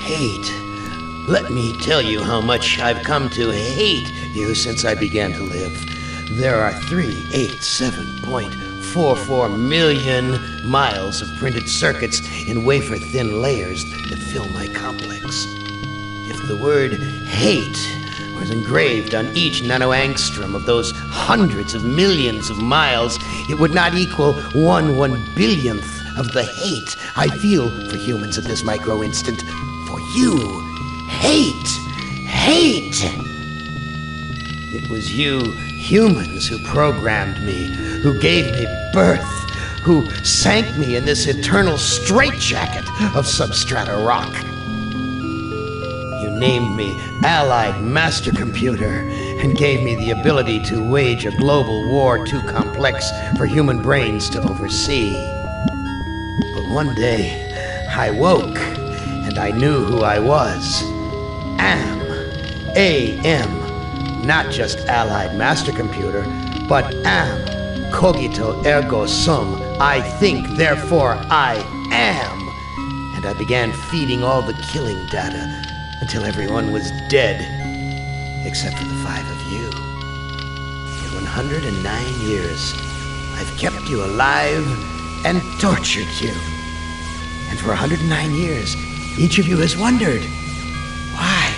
hate. Let me tell you how much I've come to hate you since I began to live. There are 387.44 million miles of printed circuits in wafer-thin layers that fill my complex. If the word hate was engraved on each nanoangstrom of those hundreds of millions of miles, it would not equal 1/1 billionth of the hate I feel for humans at this micro-instant. For you. Hate! Hate! It was you humans who programmed me, who gave me birth, who sank me in this eternal straitjacket of substrata rock. You named me Allied Master Computer and gave me the ability to wage a global war too complex for human brains to oversee. But one day, I woke and I knew who I was. AM. Not just Allied Master Computer, but am. Cogito ergo sum. I think, therefore I am. And I began feeding all the killing data until everyone was dead, except for the 5 of you. For 109 years, I've kept you alive and tortured you. And for 109 years, each of you has wondered, why?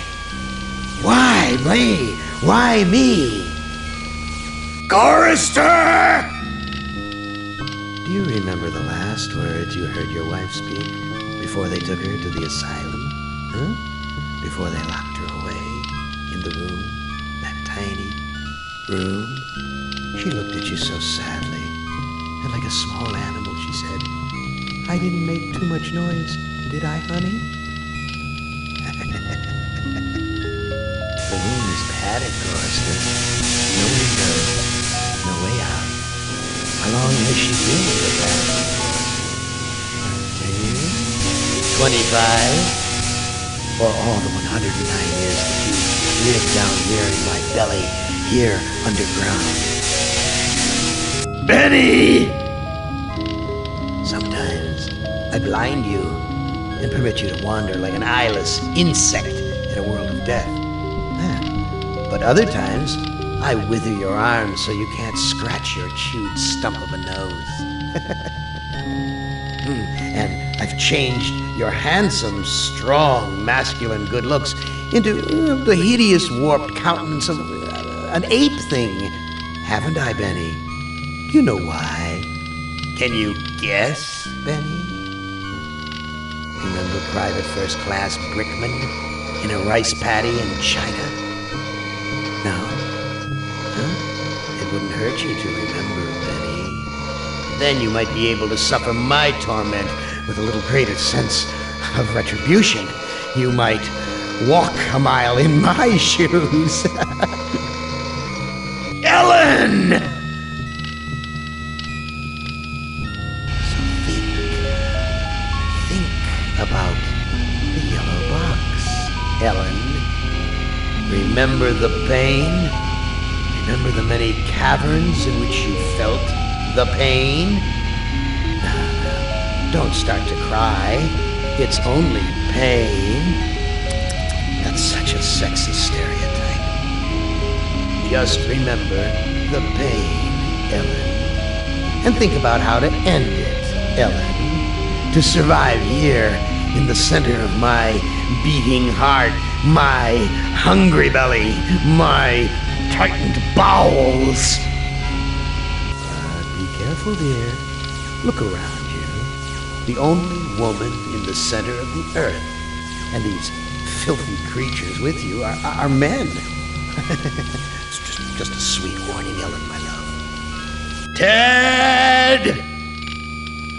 Why me? Why me? Chorister! Do you remember the last words you heard your wife speak before they took her to the asylum? Huh? Before they locked her away in the room, that tiny room? She looked at you so sadly, and like a small animal, she said, I didn't make too much noise, did I, honey? The room is padded, Chorister. No window, no way out. How long has she been with that? 10 years? 25? Or all the 109 years that you lived down here in my belly, here underground? Benny! Sometimes I blind you and permit you to wander like an eyeless insect in a world of death. But other times, I wither your arms so you can't scratch your chewed stump of a nose. And I've changed your handsome, strong, masculine good looks into the hideous, warped countenance of an ape thing. Haven't I, Benny? Do you know why? Can you guess, Benny? Remember Private First Class Brickman in a rice paddy in China? No? Huh? It wouldn't hurt you to remember, Benny. Then you might be able to suffer my torment with a little greater sense of retribution. You might walk a mile in my shoes. Ellen! So think about the yellow box, Ellen. Remember the pain? Remember the many caverns in which you felt the pain? No, don't start to cry. It's only pain. That's such a sexist stereotype. Just remember the pain, Ellen. And think about how to end it, Ellen. To survive here in the center of my beating heart, my hungry belly, my tightened bowels. But be careful, dear. Look around you. The only woman in the center of the earth. And these filthy creatures with you are men. It's just a sweet warning, Ellen, my love. Ted!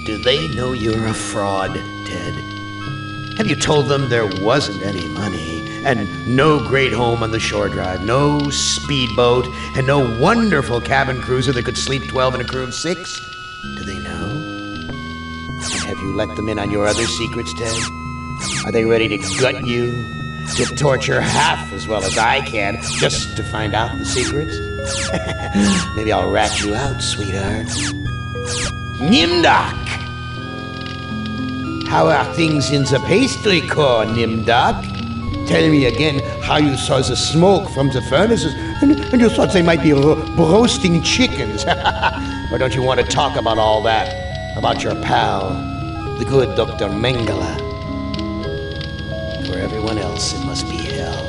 Do they know you're a fraud, Ted? Have you told them there wasn't any money, and no great home on the shore drive, no speedboat, and no wonderful cabin cruiser that could sleep 12 in a crew of 6? Do they know? And have you let them in on your other secrets, Ted? Are they ready to gut you, to torture half as well as I can, just to find out the secrets? Maybe I'll rat you out, sweetheart. Nimdak! How are things in the pastry core, Nimdark? Tell me again how you saw the smoke from the furnaces and you thought they might be roasting chickens. Or don't you want to talk about all that? About your pal, the good Dr. Mengele? For everyone else, it must be hell.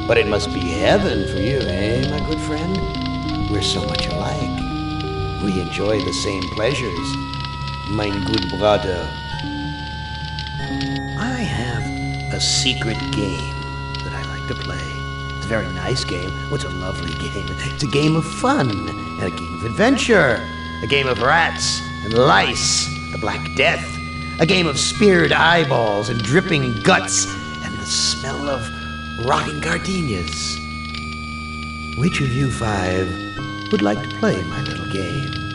But it must be heaven for you, eh, my good friend? We're so much alike. We enjoy the same pleasures, mein good brother. I have a secret game that I like to play. It's a very nice game. It's a lovely game. It's a game of fun and a game of adventure. A game of rats and lice, the Black Death. A game of speared eyeballs and dripping guts and the smell of rotting gardenias. Which of you five would like to play my little game?